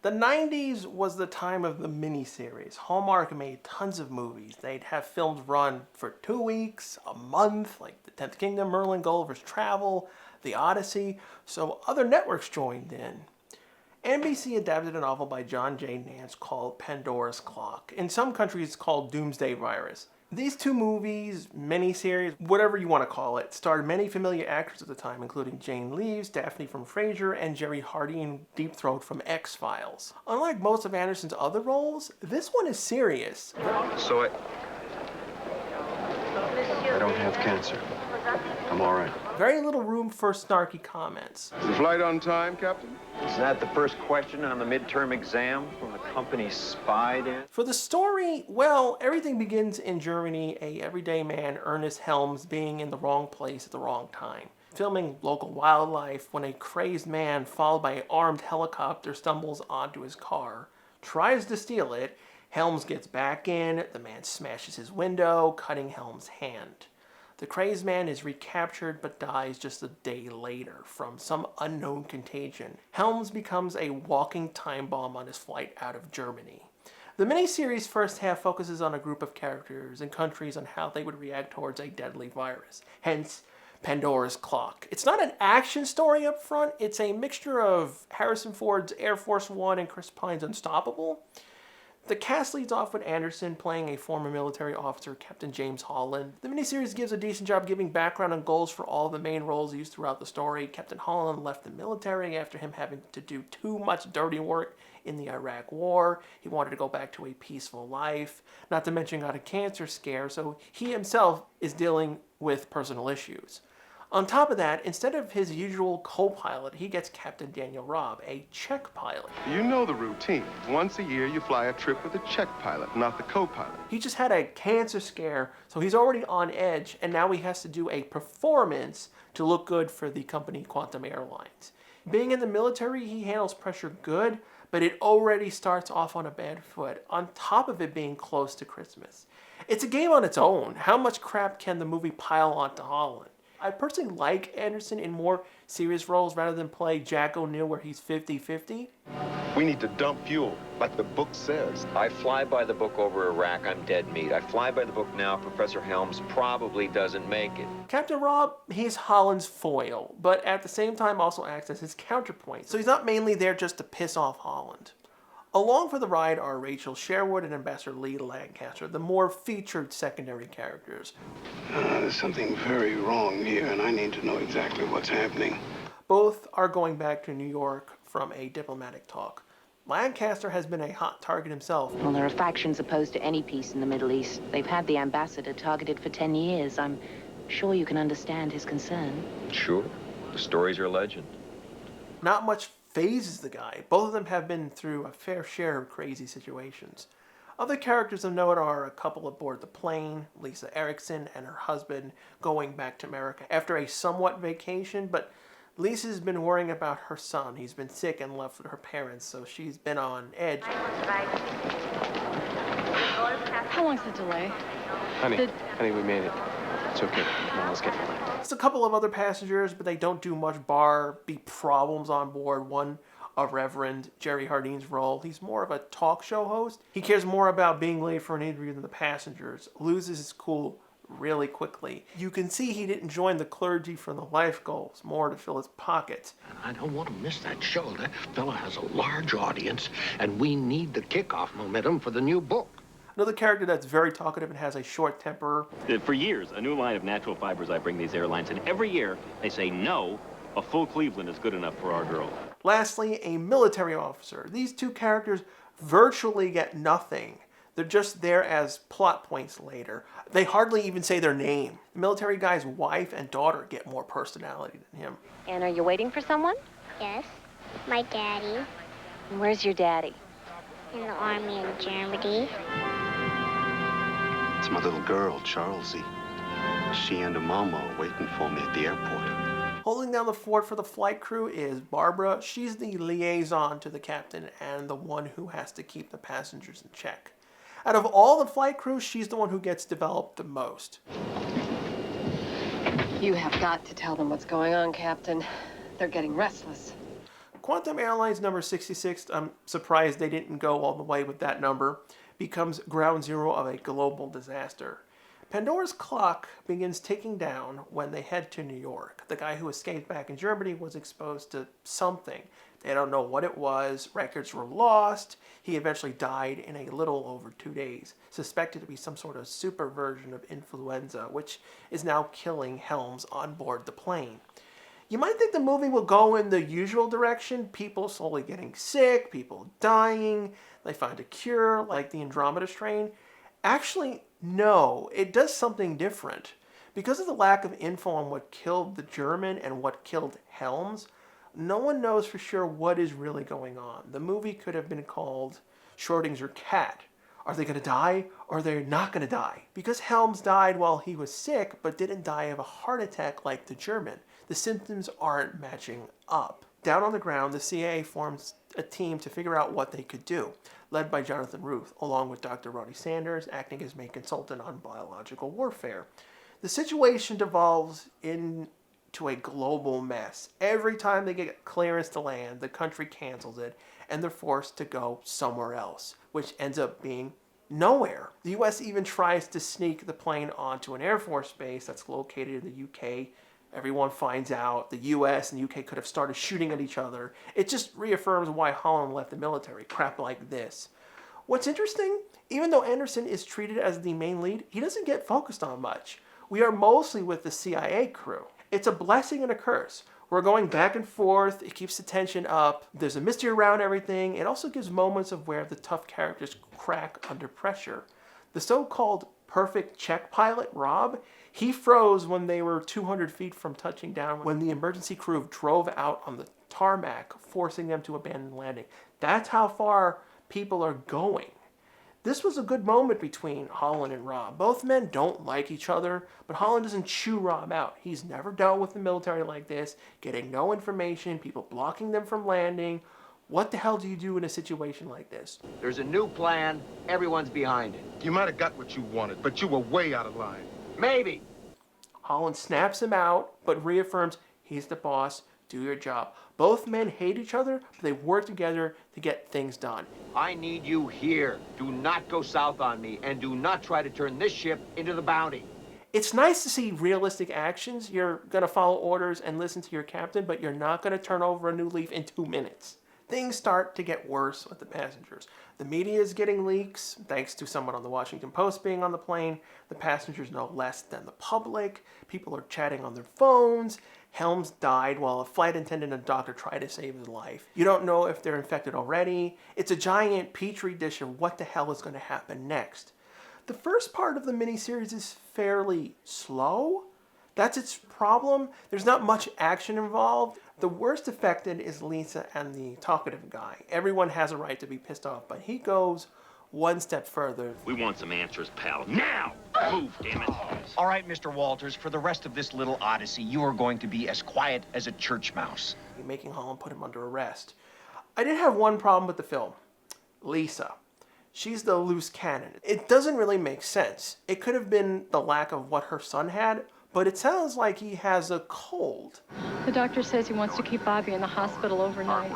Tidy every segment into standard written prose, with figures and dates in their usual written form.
The 90s was the time of the miniseries. Hallmark made tons of movies. They'd have films run for 2 weeks, a month, like The 10th Kingdom, Merlin, Gulliver's Travel, The Odyssey, so other networks joined in. NBC adapted a novel by John J. Nance called Pandora's Clock. In some countries, it's called Doomsday Virus. These 2 movies, miniseries, whatever you want to call it, starred many familiar actors at the time, including Jane Leeves, Daphne from Frasier, and Jerry Hardy and Deep Throat from X-Files. Unlike most of Anderson's other roles, this one is serious. So I don't have cancer. I'm all right. Very little room for snarky comments. Is the flight on time, Captain? Is that the first question on the midterm exam from the company spied in? For the story, well, everything begins in Germany, a everyday man, Ernest Helms, being in the wrong place at the wrong time. Filming local wildlife when a crazed man followed by an armed helicopter stumbles onto his car, tries to steal it. Helms gets back in, the man smashes his window, cutting Helms' hand. The crazed man is recaptured but dies just a day later from some unknown contagion. Helms becomes a walking time bomb on his flight out of Germany. The miniseries' first half focuses on a group of characters and countries on how they would react towards a deadly virus, hence Pandora's Clock. It's not an action story up front, it's a mixture of Harrison Ford's Air Force One and Chris Pine's Unstoppable. The cast leads off with Anderson playing a former military officer, Captain James Holland. The miniseries gives a decent job giving background and goals for all the main roles used throughout the story. Captain Holland left the military after him having to do too much dirty work in the Iraq War. He wanted to go back to a peaceful life, not to mention got a cancer scare, so he himself is dealing with personal issues. On top of that, instead of his usual co-pilot, he gets Captain Daniel Robb, a Czech pilot. You know the routine. Once a year, you fly a trip with a Czech pilot, not the co-pilot. He just had a cancer scare, so he's already on edge, and now he has to do a performance to look good for the company Quantum Airlines. Being in the military, he handles pressure good, but it already starts off on a bad foot, on top of it being close to Christmas. It's a game on its own. How much crap can the movie pile onto Holland? I personally like Anderson in more serious roles rather than play Jack O'Neill where he's 50-50. We need to dump fuel, like the book says. I fly by the book over Iraq, I'm dead meat. I fly by the book now, Professor Helms probably doesn't make it. Captain Robb, he's Holland's foil, but at the same time also acts as his counterpoint, so he's not mainly there just to piss off Holland. Along for the ride are Rachel Sherwood and Ambassador Lee Lancaster, the more featured secondary characters. There's something very wrong here, and I need to know exactly what's happening. Both are going back to New York from a diplomatic talk. Lancaster has been a hot target himself. Well, there are factions opposed to any peace in the Middle East. They've had the ambassador targeted for 10 years. I'm sure you can understand his concern. Sure. The stories are legend. Not much phases the guy. Both of them have been through a fair share of crazy situations. Other characters of note are a couple aboard the plane, Lisa Erickson and her husband going back to America after a somewhat vacation, but Lisa's been worrying about her son. He's been sick and left with her parents, so she's been on edge. How long's the delay? Honey, we made it. It's okay. Now let's get flying. There's a couple of other passengers, but they don't do much bar be problems on board. One, a Reverend, Jerry Hardine's role. He's more of a talk show host. He cares more about being late for an interview than the passengers. Loses his cool really quickly. You can see he didn't join the clergy for the life goals, more to fill his pockets. I don't want to miss that show. That fella has a large audience, and we need the kickoff momentum for the new book. Another character that's very talkative and has a short temper. For years, a new line of natural fibers I bring these airlines, and every year they say, no, a full Cleveland is good enough for our girl. Lastly, a military officer. These 2 characters virtually get nothing. They're just there as plot points later. They hardly even say their name. The military guy's wife and daughter get more personality than him. And are you waiting for someone? Yes, my daddy. And where's your daddy? In the army in Germany. It's my little girl, Charlesie. She and her mama are waiting for me at the airport. Holding down the fort for the flight crew is Barbara. She's the liaison to the captain and the one who has to keep the passengers in check. Out of all the flight crew, she's the one who gets developed the most. You have got to tell them what's going on, Captain. They're getting restless. Quantum Airlines number 66, I'm surprised they didn't go all the way with that number, becomes ground zero of a global disaster. Pandora's clock begins ticking down when they head to New York. The guy who escaped back in Germany was exposed to something. They don't know what it was. Records were lost. He eventually died in a little over 2 days, suspected to be some sort of super version of influenza, which is now killing Helms on board the plane. You might think the movie will go in the usual direction, people slowly getting sick, people dying, they find a cure like the Andromeda strain. Actually, no, it does something different. Because of the lack of info on what killed the German and what killed Helms, no one knows for sure what is really going on. The movie could have been called Schrodinger's Cat. Are they going to die or are they not going to die? Because Helms died while he was sick but didn't die of a heart attack like the German, the symptoms aren't matching up. Down on the ground, the CIA forms a team to figure out what they could do, led by Jonathan Ruth, along with Dr. Ronnie Sanders, acting as main consultant on biological warfare. The situation devolves into a global mess. Every time they get clearance to land, the country cancels it, and they're forced to go somewhere else, which ends up being nowhere. The U.S. even tries to sneak the plane onto an Air Force base that's located in the U.K. Everyone finds out the U.S. and U.K. could have started shooting at each other. It just reaffirms why Holland left the military, crap like this. What's interesting, even though Anderson is treated as the main lead, he doesn't get focused on much. We are mostly with the CIA crew. It's a blessing and a curse. We're going back and forth, it keeps the tension up, there's a mystery around everything, it also gives moments of where the tough characters crack under pressure. The so-called perfect check pilot, Rob, he froze when they were 200 feet from touching down when the emergency crew drove out on the tarmac, forcing them to abandon landing. That's how far people are going. This was a good moment between Holland and Rob. Both men don't like each other, but Holland doesn't chew Rob out. He's never dealt with the military like this, getting no information, people blocking them from landing. What the hell do you do in a situation like this? There's a new plan. Everyone's behind it. You might have got what you wanted, but you were way out of line. Maybe. Holland snaps him out, but reaffirms he's the boss, do your job. Both men hate each other, but they work together to get things done. I need you here. Do not go south on me, and do not try to turn this ship into the Bounty. It's nice to see realistic actions. You're going to follow orders and listen to your captain, but you're not going to turn over a new leaf in 2 minutes. Things start to get worse with the passengers. The media is getting leaks, thanks to someone on the Washington Post being on the plane. The passengers know less than the public. People are chatting on their phones. Helms died while a flight attendant and doctor tried to save his life. You don't know if they're infected already. It's a giant petri dish of what the hell is going to happen next. The first part of the miniseries is fairly slow. That's its problem. There's not much action involved. The worst affected is Lisa and the talkative guy. Everyone has a right to be pissed off, but he goes one step further. We want some answers, pal. Now! Move, damn it. All right, Mr. Walters, for the rest of this little odyssey, you are going to be as quiet as a church mouse. Making Holland put him under arrest. I did have one problem with the film. Lisa. She's the loose cannon. It doesn't really make sense. It could have been the lack of what her son had, but it sounds like he has a cold. The doctor says he wants to keep Bobby in the hospital overnight.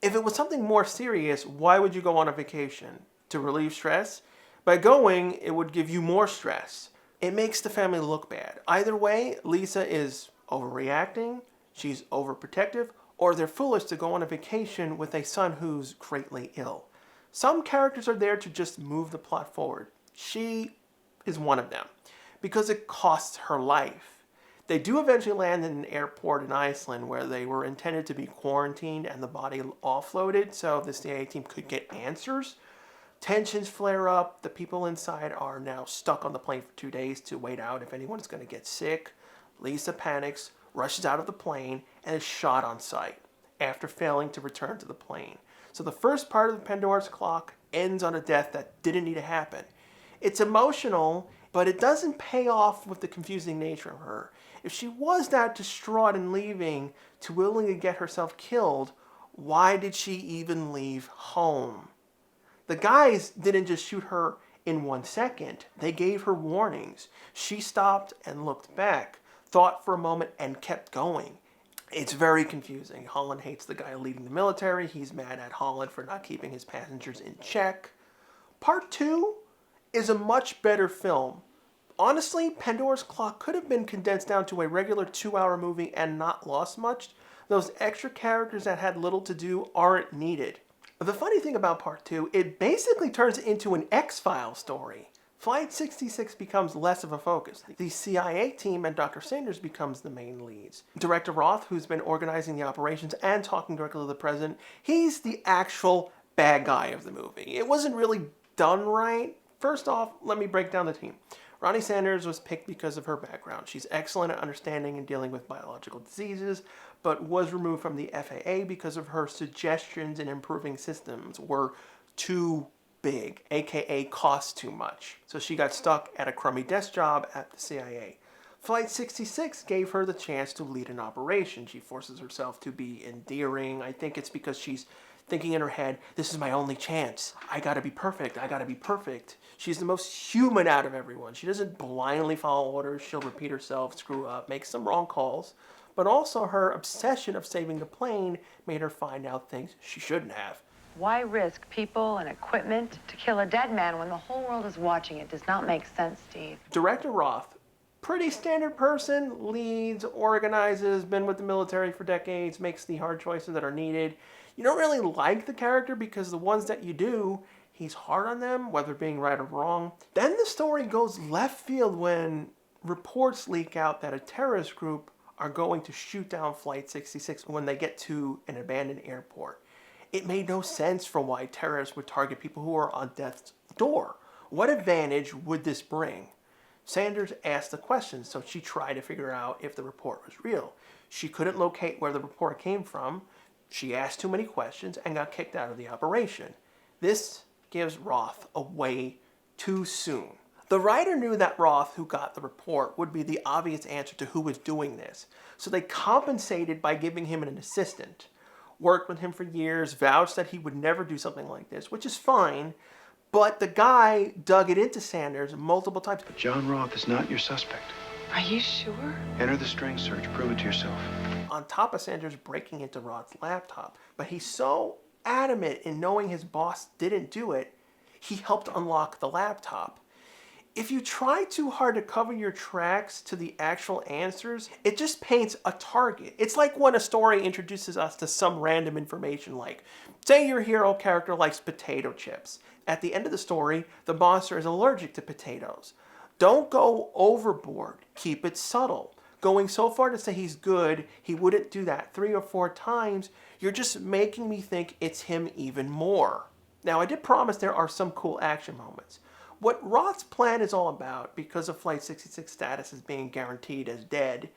If it was something more serious, why would you go on a vacation? To relieve stress? By going, it would give you more stress. It makes the family look bad. Either way, Lisa is overreacting, she's overprotective, or they're foolish to go on a vacation with a son who's greatly ill. Some characters are there to just move the plot forward. She is one of them, because it costs her life. They do eventually land in an airport in Iceland where they were intended to be quarantined and the body offloaded so the CIA team could get answers. Tensions flare up. The people inside are now stuck on the plane for 2 days to wait out if anyone's going to get sick. Lisa panics, rushes out of the plane, and is shot on sight after failing to return to the plane. So the first part of the Pandora's clock ends on a death that didn't need to happen. It's emotional, but it doesn't pay off with the confusing nature of her. If she was that distraught and leaving, too willing to get herself killed, why did she even leave home? The guys didn't just shoot her in 1 second. They gave her warnings. She stopped and looked back, thought for a moment, and kept going. It's very confusing. Holland hates the guy leading the military. He's mad at Holland for not keeping his passengers in check. Part 2 is a much better film. Honestly, Pandora's Clock could have been condensed down to a regular 2-hour movie and not lost much. Those extra characters that had little to do aren't needed. The funny thing about Part 2, it basically turns into an X-Files story. Flight 66 becomes less of a focus. The CIA team and Dr. Sanders becomes the main leads. Director Roth, who's been organizing the operations and talking directly to the president, he's the actual bad guy of the movie. It wasn't really done right. First off, let me break down the team. Ronnie Sanders was picked because of her background. She's excellent at understanding and dealing with biological diseases, but was removed from the FAA because of her suggestions in improving systems were too big, aka cost too much. So she got stuck at a crummy desk job at the CIA. Flight 66 gave her the chance to lead an operation. She forces herself to be endearing. I think it's because she's thinking in her head, this is my only chance. I gotta be perfect. I gotta be perfect. She's the most human out of everyone. She doesn't blindly follow orders. She'll repeat herself, screw up, make some wrong calls. But also her obsession of saving the plane made her find out things she shouldn't have. Why risk people and equipment to kill a dead man when the whole world is watching? It does not make sense, Steve. Director Roth, pretty standard person, leads, organizes, been with the military for decades, makes the hard choices that are needed. You don't really like the character because the ones that you do, he's hard on them, whether being right or wrong. Then the story goes left field when reports leak out that a terrorist group are going to shoot down Flight 66 when they get to an abandoned airport. It made no sense for why terrorists would target people who are on death's door. What advantage would this bring? Sanders asked the question, so she tried to figure out if the report was real. She couldn't locate where the report came from. She asked too many questions and got kicked out of the operation. This gives Roth away too soon. The writer knew that Roth, who got the report, would be the obvious answer to who was doing this, so they compensated by giving him an assistant. Worked with him for years, vouched that he would never do something like this, which is fine, but the guy dug it into Sanders multiple times. But John Roth is not your suspect. Are you sure? Enter the string search. Prove it to yourself. On top of Sanders breaking into Roth's laptop, but he's so adamant in knowing his boss didn't do it, he helped unlock the laptop. If you try too hard to cover your tracks to the actual answers, it just paints a target. It's like when a story introduces us to some random information like, say your hero character likes potato chips. At the end of the story, the monster is allergic to potatoes. Don't go overboard. Keep it subtle. Going so far to say he's good, he wouldn't do that 3 or 4 times, you're just making me think it's him even more. Now, I did promise there are some cool action moments. What Roth's plan is all about, because of Flight 66 status as being guaranteed as dead,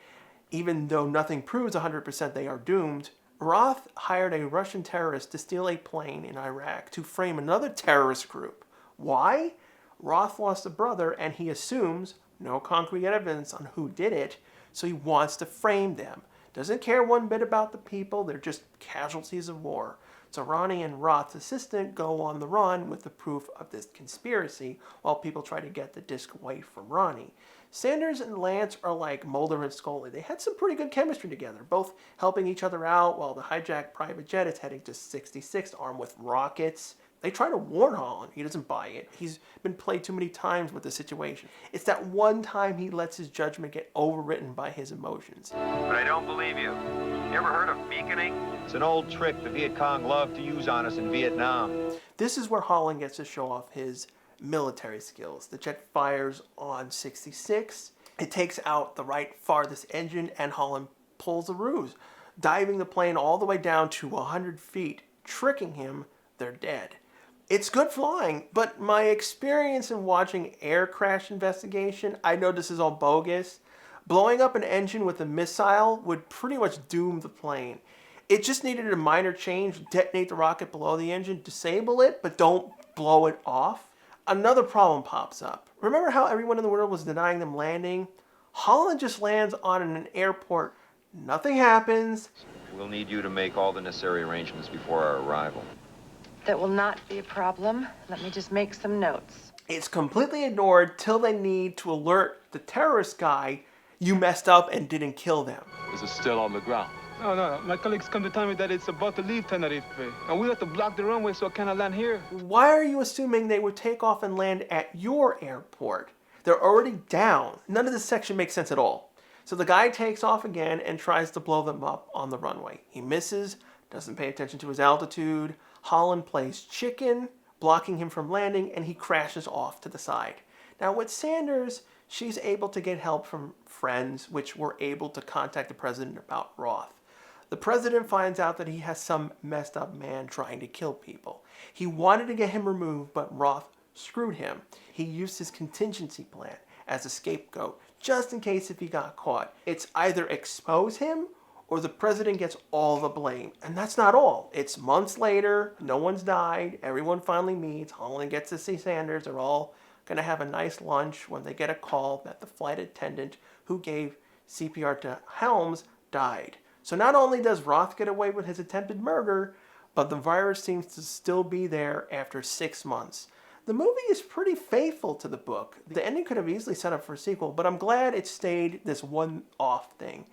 even though nothing proves 100% they are doomed, Roth hired a Russian terrorist to steal a plane in Iraq to frame another terrorist group. Why? Roth lost a brother and he assumes no concrete evidence on who did it, so he wants to frame them. Doesn't care one bit about the people, they're just casualties of war. So Ronnie and Roth's assistant go on the run with the proof of this conspiracy while people try to get the disc away from Ronnie. Sanders and Lance are like Mulder and Scully. They had some pretty good chemistry together, both helping each other out while the hijacked private jet is heading to 66 armed with rockets. They try to warn Holland. He doesn't buy it. He's been played too many times with the situation. It's that one time he lets his judgment get overwritten by his emotions. But I don't believe you. You ever heard of beaconing? It's an old trick the Viet Cong loved to use on us in Vietnam. This is where Holland gets to show off his military skills. The jet fires on 66. It takes out the right farthest engine and Holland pulls a ruse, diving the plane all the way down to 100 feet, tricking him. They're dead. It's good flying, but my experience in watching air crash investigation, I know this is all bogus. Blowing up an engine with a missile would pretty much doom the plane. It just needed a minor change, detonate the rocket below the engine, disable it, but don't blow it off. Another problem pops up. Remember how everyone in the world was denying them landing? Holland just lands on an airport. Nothing happens. We'll need you to make all the necessary arrangements before our arrival. That will not be a problem. Let me just make some notes. It's completely ignored till they need to alert the terrorist guy you messed up and didn't kill them. Is it still on the ground? No. My colleagues come to tell me that it's about to leave Tenerife. And we have to block the runway so it cannot land here. Why are you assuming they would take off and land at your airport? They're already down. None of this section makes sense at all. So the guy takes off again and tries to blow them up on the runway. He misses, doesn't pay attention to his altitude. Holland plays chicken, blocking him from landing, and he crashes off to the side. Now with Sanders, she's able to get help from friends, which were able to contact the president about Roth. The president finds out that he has some messed up man trying to kill people. He wanted to get him removed, but Roth screwed him. He used his contingency plan as a scapegoat, just in case if he got caught. It's either expose him or the president gets all the blame. And that's not all. It's months later, no one's died, everyone finally meets, Holland gets to see Sanders, they're all gonna have a nice lunch when they get a call that the flight attendant who gave CPR to Helms died. So not only does Roth get away with his attempted murder, but the virus seems to still be there after 6 months. The movie is pretty faithful to the book. The ending could have easily set up for a sequel, but I'm glad it stayed this one-off thing.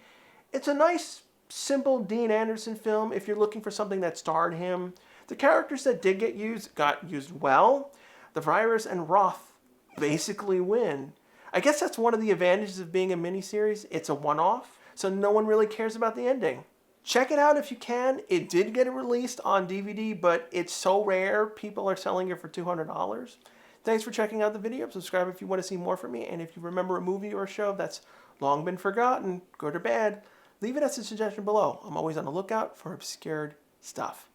It's a nice, simple Dean Anderson film if you're looking for something that starred him. The characters that did get used got used well. The virus and Roth basically win. I guess that's one of the advantages of being a miniseries. It's a one-off, so no one really cares about the ending. Check it out if you can. It did get released on DVD, but it's so rare, people are selling it for $200. Thanks for checking out the video. Subscribe if you want to see more from me, and if you remember a movie or a show that's long been forgotten, good or bad, leave it as a suggestion below. I'm always on the lookout for obscured stuff.